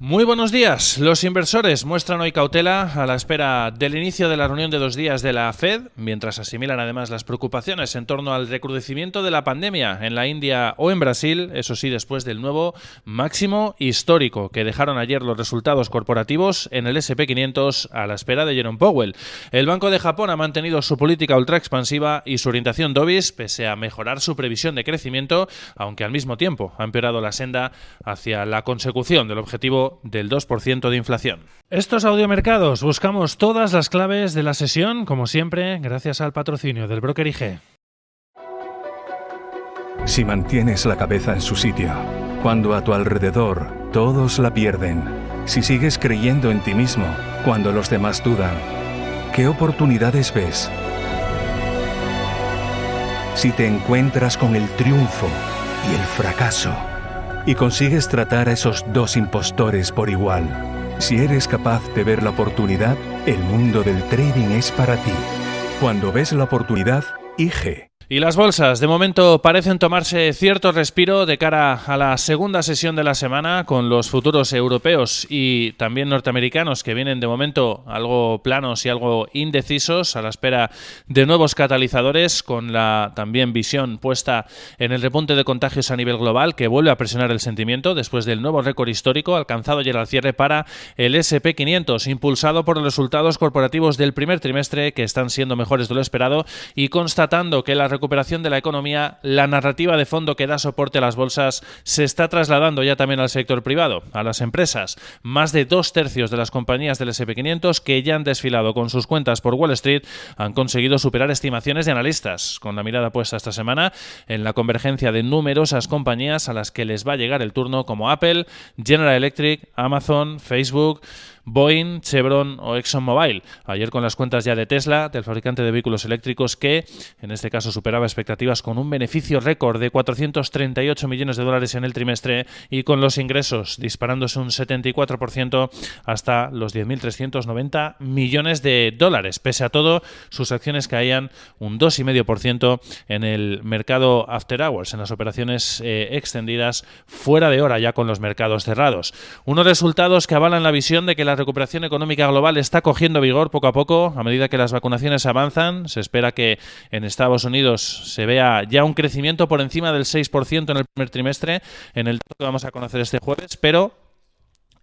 Muy buenos días. Los inversores muestran hoy cautela a la espera del inicio de la reunión de 2 días de la Fed, mientras asimilan además las preocupaciones en torno al recrudecimiento de la pandemia en la India o en Brasil, eso sí, después del nuevo máximo histórico que dejaron ayer los resultados corporativos en el S&P 500 a la espera de Jerome Powell. El Banco de Japón ha mantenido su política ultra expansiva y su orientación dovish, pese a mejorar su previsión de crecimiento, aunque al mismo tiempo ha empeorado la senda hacia la consecución del objetivo del 2% de inflación. Estos audiomercados, buscamos todas las claves de la sesión, como siempre, gracias al patrocinio del broker IG. Si mantienes la cabeza en su sitio, cuando a tu alrededor todos la pierden, si sigues creyendo en ti mismo, cuando los demás dudan, ¿qué oportunidades ves? Si te encuentras con el triunfo y el fracaso, y consigues tratar a esos dos impostores por igual. Si eres capaz de ver la oportunidad, el mundo del trading es para ti. Cuando ves la oportunidad, IG. Y las bolsas, de momento, parecen tomarse cierto respiro de cara a la segunda sesión de la semana, con los futuros europeos y también norteamericanos que vienen de momento algo planos y algo indecisos, a la espera de nuevos catalizadores, con la también visión puesta en el repunte de contagios a nivel global, que vuelve a presionar el sentimiento después del nuevo récord histórico alcanzado ayer al cierre para el S&P 500, impulsado por los resultados corporativos del primer trimestre, que están siendo mejores de lo esperado, y constatando que la recuperación de la economía, la narrativa de fondo que da soporte a las bolsas se está trasladando ya también al sector privado, a las empresas. Más de 2/3 de las compañías del S&P 500 que ya han desfilado con sus cuentas por Wall Street han conseguido superar estimaciones de analistas, con la mirada puesta esta semana en la convergencia de numerosas compañías a las que les va a llegar el turno, como Apple, General Electric, Amazon, Facebook, Boeing, Chevron o ExxonMobil. Ayer con las cuentas ya de Tesla, del fabricante de vehículos eléctricos, que en este caso superaba expectativas con un beneficio récord de 438 millones de dólares en el trimestre, y con los ingresos disparándose un 74% hasta los 10.390 millones de dólares. Pese a todo, sus acciones caían un 2,5% en el mercado after hours, en las operaciones extendidas fuera de hora, ya con los mercados cerrados. Unos resultados que avalan la visión de que la recuperación económica global está cogiendo vigor poco a poco a medida que las vacunaciones avanzan. Se espera que en Estados Unidos se vea ya un crecimiento por encima del 6% en el primer trimestre, en el dato que vamos a conocer este jueves, pero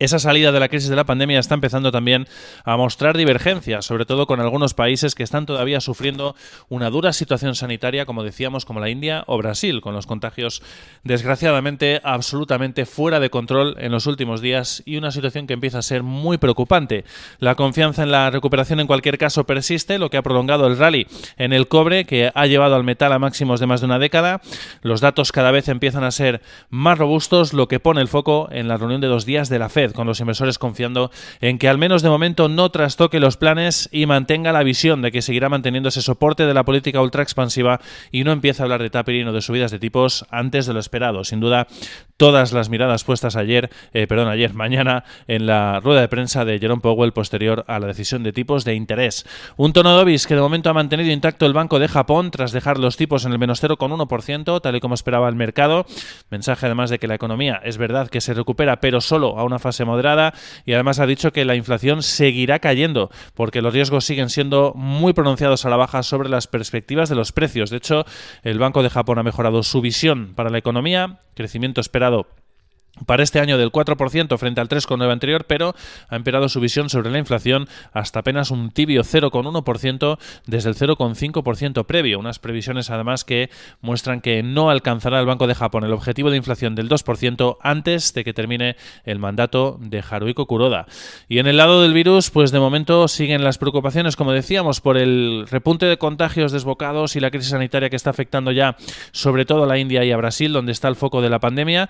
esa salida de la crisis de la pandemia está empezando también a mostrar divergencias, sobre todo con algunos países que están todavía sufriendo una dura situación sanitaria, como decíamos, como la India o Brasil, con los contagios desgraciadamente absolutamente fuera de control en los últimos días, y una situación que empieza a ser muy preocupante. La confianza en la recuperación en cualquier caso persiste, lo que ha prolongado el rally en el cobre, que ha llevado al metal a máximos de más de una década. Los datos cada vez empiezan a ser más robustos, lo que pone el foco en la reunión de 2 días de la Fed, con los inversores confiando en que al menos de momento no trastoque los planes y mantenga la visión de que seguirá manteniendo ese soporte de la política ultra expansiva y no empieza a hablar de tapering o de subidas de tipos antes de lo esperado. Sin duda, todas las miradas puestas mañana en la rueda de prensa de Jerome Powell posterior a la decisión de tipos de interés. Un tono dovish que de momento ha mantenido intacto el Banco de Japón tras dejar los tipos en el menos 0,1%, tal y como esperaba el mercado. Mensaje además de que la economía es verdad que se recupera, pero solo a una fase moderada, y además ha dicho que la inflación seguirá cayendo porque los riesgos siguen siendo muy pronunciados a la baja sobre las perspectivas de los precios. De hecho, el Banco de Japón ha mejorado su visión para la economía, crecimiento esperado para este año del 4% frente al 3,9% anterior, pero ha empeorado su visión sobre la inflación hasta apenas un tibio 0,1% desde el 0,5% previo. Unas previsiones además que muestran que no alcanzará el Banco de Japón el objetivo de inflación del 2% antes de que termine el mandato de Haruhiko Kuroda. Y en el lado del virus, pues de momento siguen las preocupaciones, como decíamos, por el repunte de contagios desbocados y la crisis sanitaria que está afectando ya sobre todo a la India y a Brasil, donde está el foco de la pandemia.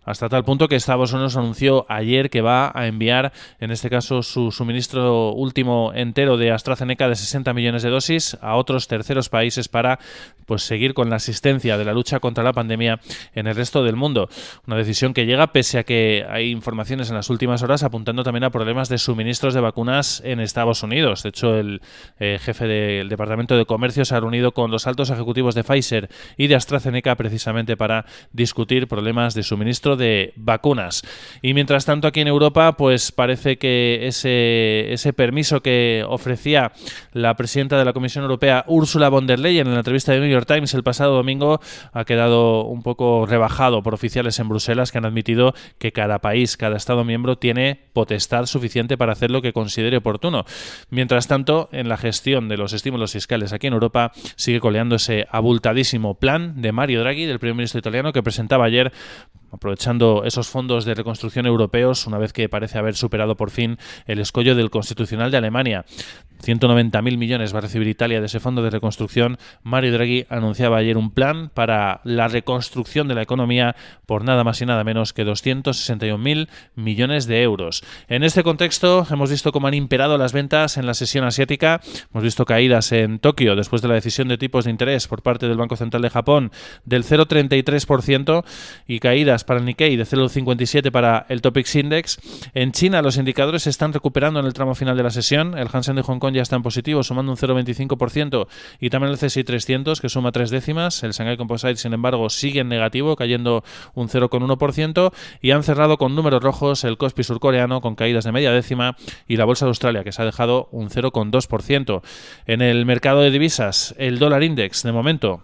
Hasta tal punto que Estados Unidos anunció ayer que va a enviar, en este caso, su suministro último entero de AstraZeneca de 60 millones de dosis a otros terceros países para seguir con la asistencia de la lucha contra la pandemia en el resto del mundo. Una decisión que llega pese a que hay informaciones en las últimas horas apuntando también a problemas de suministros de vacunas en Estados Unidos. De hecho, el jefe del Departamento de Comercio se ha reunido con los altos ejecutivos de Pfizer y de AstraZeneca precisamente para discutir problemas de suministro suministro de vacunas. Y mientras tanto, aquí en Europa, pues parece que ese permiso que ofrecía la presidenta de la Comisión Europea, Ursula von der Leyen, en la entrevista de New York Times el pasado domingo, ha quedado un poco rebajado por oficiales en Bruselas que han admitido que cada país, cada Estado miembro tiene potestad suficiente para hacer lo que considere oportuno. Mientras tanto, en la gestión de los estímulos fiscales aquí en Europa sigue coleando ese abultadísimo plan de Mario Draghi, del primer ministro italiano, que presentaba ayer, aprovechando esos fondos de reconstrucción europeos, una vez que parece haber superado por fin el escollo del Constitucional de Alemania. 190.000 millones va a recibir Italia de ese fondo de reconstrucción. Mario Draghi anunciaba ayer un plan para la reconstrucción de la economía por nada más y nada menos que 261.000 millones de euros. En este contexto hemos visto cómo han imperado las ventas en la sesión asiática. Hemos visto caídas en Tokio después de la decisión de tipos de interés por parte del Banco Central de Japón del 0,33% y caídas para el Nikkei de 0,57% para el Topix Index. En China los indicadores se están recuperando en el tramo final de la sesión. El Hansen de Hong Kong ya está en positivo, sumando un 0,25%, y también el CSI 300, que suma 3 décimas. El Shanghai Composite, sin embargo, sigue en negativo, cayendo un 0,1%, y han cerrado con números rojos el Kospi surcoreano, con caídas de media décima, y la Bolsa de Australia, que se ha dejado un 0,2%. En el mercado de divisas, el dólar index, de momento,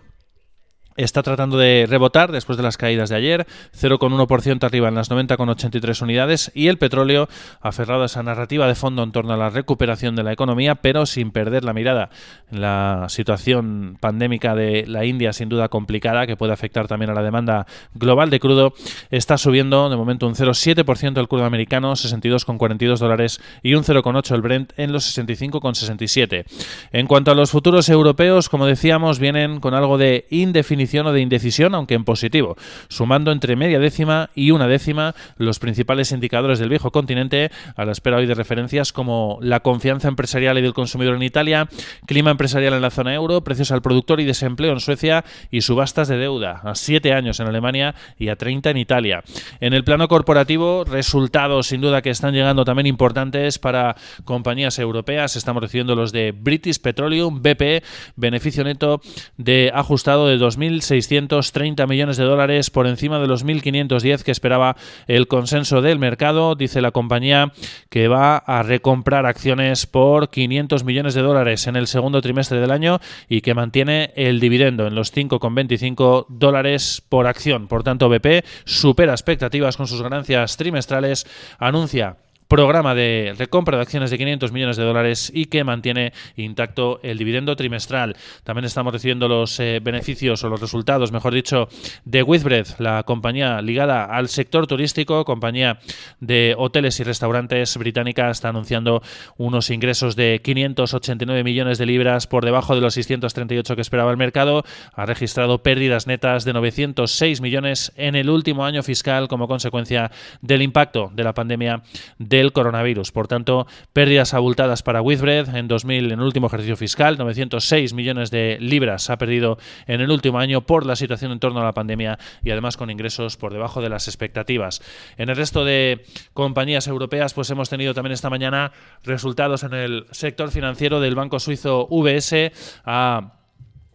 está tratando de rebotar después de las caídas de ayer, 0,1% arriba en las 90,83 unidades, y el petróleo aferrado a esa narrativa de fondo en torno a la recuperación de la economía, pero sin perder la mirada en la situación pandémica de la India, sin duda complicada, que puede afectar también a la demanda global de crudo. Está subiendo de momento un 0,7% el crudo americano, $62,42, y un 0,8% el Brent en los 65,67. En cuanto a los futuros europeos, como decíamos, vienen con algo de indefinición o de indecisión, aunque en positivo, sumando entre media décima y una décima los principales indicadores del viejo continente, a la espera hoy de referencias como la confianza empresarial y del consumidor en Italia, clima empresarial en la zona euro, precios al productor y desempleo en Suecia, y subastas de deuda a 7 años en Alemania y a 30 en Italia. En el plano corporativo, resultados sin duda que están llegando también importantes para compañías europeas. Estamos recibiendo los de British Petroleum, BP, beneficio neto de ajustado de 2.630 millones de dólares, por encima de los 1.510 que esperaba el consenso del mercado. Dice la compañía que va a recomprar acciones por 500 millones de dólares en el segundo trimestre del año, y que mantiene el dividendo en los 5,25 dólares por acción. Por tanto, BP supera expectativas con sus ganancias trimestrales, anuncia programa de recompra de acciones de 500 millones de dólares y que mantiene intacto el dividendo trimestral. También estamos recibiendo los beneficios, o los resultados, mejor dicho, de Whitbread, la compañía ligada al sector turístico, compañía de hoteles y restaurantes británica. Está anunciando unos ingresos de 589 millones de libras, por debajo de los 638 que esperaba el mercado. Ha registrado pérdidas netas de 906 millones en el último año fiscal como consecuencia del impacto de la pandemia del coronavirus. Por tanto, pérdidas abultadas para Whitbread en el último ejercicio fiscal. 906 millones de libras ha perdido en el último año por la situación en torno a la pandemia, y además con ingresos por debajo de las expectativas. En el resto de compañías europeas, pues hemos tenido también esta mañana resultados en el sector financiero del banco suizo UBS.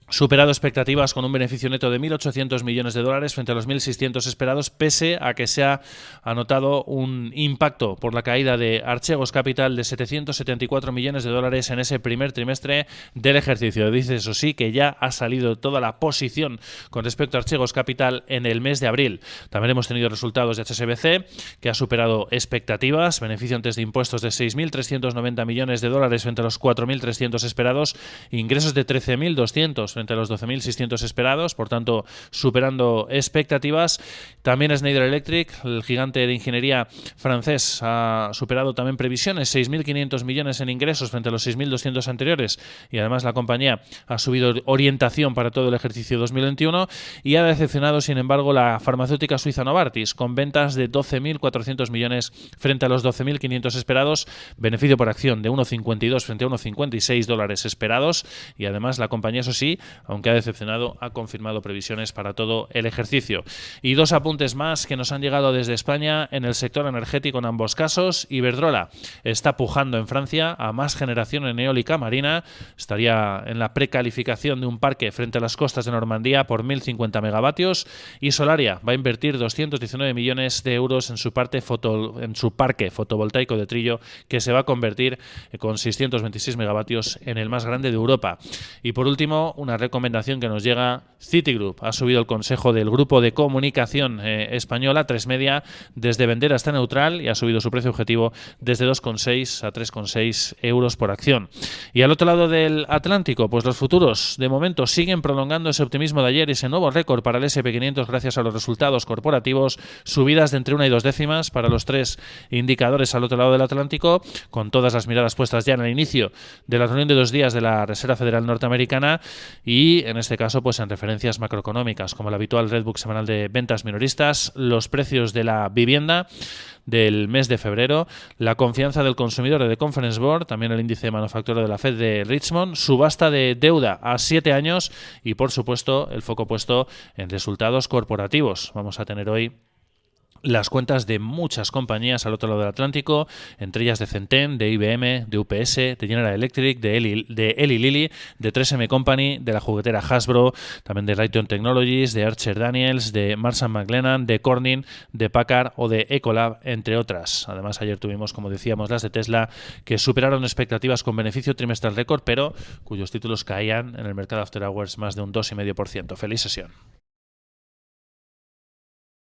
Superado expectativas con un beneficio neto de 1.800 millones de dólares frente a los 1.600 esperados, pese a que se ha anotado un impacto por la caída de Archegos Capital de 774 millones de dólares en ese primer trimestre del ejercicio. Dice, eso sí, que ya ha salido toda la posición con respecto a Archegos Capital en el mes de abril. También hemos tenido resultados de HSBC, que ha superado expectativas, beneficio antes de impuestos de 6.390 millones de dólares frente a los 4.300 esperados, ingresos de 13.200 frente a los 12.600 esperados, por tanto superando expectativas. También Schneider Electric, el gigante de ingeniería francés, ha superado también previsiones, 6.500 millones en ingresos frente a los 6.200 anteriores, y además la compañía ha subido orientación para todo el ejercicio 2021, y ha decepcionado sin embargo la farmacéutica suiza Novartis, con ventas de 12.400 millones frente a los 12.500 esperados, beneficio por acción de 1,52 frente a 1,56 dólares esperados, y además la compañía, eso sí, aunque ha decepcionado, ha confirmado previsiones para todo el ejercicio. Y dos apuntes más que nos han llegado desde España en el sector energético en ambos casos. Iberdrola está pujando en Francia a más generación en eólica marina. Estaría en la precalificación de un parque frente a las costas de Normandía por 1.050 megavatios. Y Solaria va a invertir 219 millones de euros en su parque fotovoltaico de Trillo, que se va a convertir con 626 megavatios en el más grande de Europa. Y por último, una recomendación que nos llega: Citigroup ha subido el consejo del grupo de comunicación española, 3Media, desde vender hasta neutral, y ha subido su precio objetivo desde 2,6 a 3,6 euros por acción. Y al otro lado del Atlántico, pues los futuros de momento siguen prolongando ese optimismo de ayer y ese nuevo récord para el S&P 500 gracias a los resultados corporativos, subidas de entre 1 y 2 décimas para los tres indicadores al otro lado del Atlántico, con todas las miradas puestas ya en el inicio de la reunión de 2 días de la Reserva Federal norteamericana y, en este caso, pues en referencias macroeconómicas, como el habitual Redbook semanal de ventas minoristas, los precios de la vivienda del mes de febrero, la confianza del consumidor de The Conference Board, también el índice de manufactura de la Fed de Richmond, subasta de deuda a 7 años y, por supuesto, el foco puesto en resultados corporativos. Vamos a tener hoy las cuentas de muchas compañías al otro lado del Atlántico, entre ellas de Centen, de IBM, de UPS, de General Electric, de Eli Lilly, de 3M Company, de la juguetera Hasbro, también de Raytheon Technologies, de Archer Daniels, de Marsh & McLennan, de Corning, de Packard o de Ecolab, entre otras. Además, ayer tuvimos, como decíamos, las de Tesla, que superaron expectativas con beneficio trimestral récord, pero cuyos títulos caían en el mercado After Hours más de un 2,5%. Feliz sesión.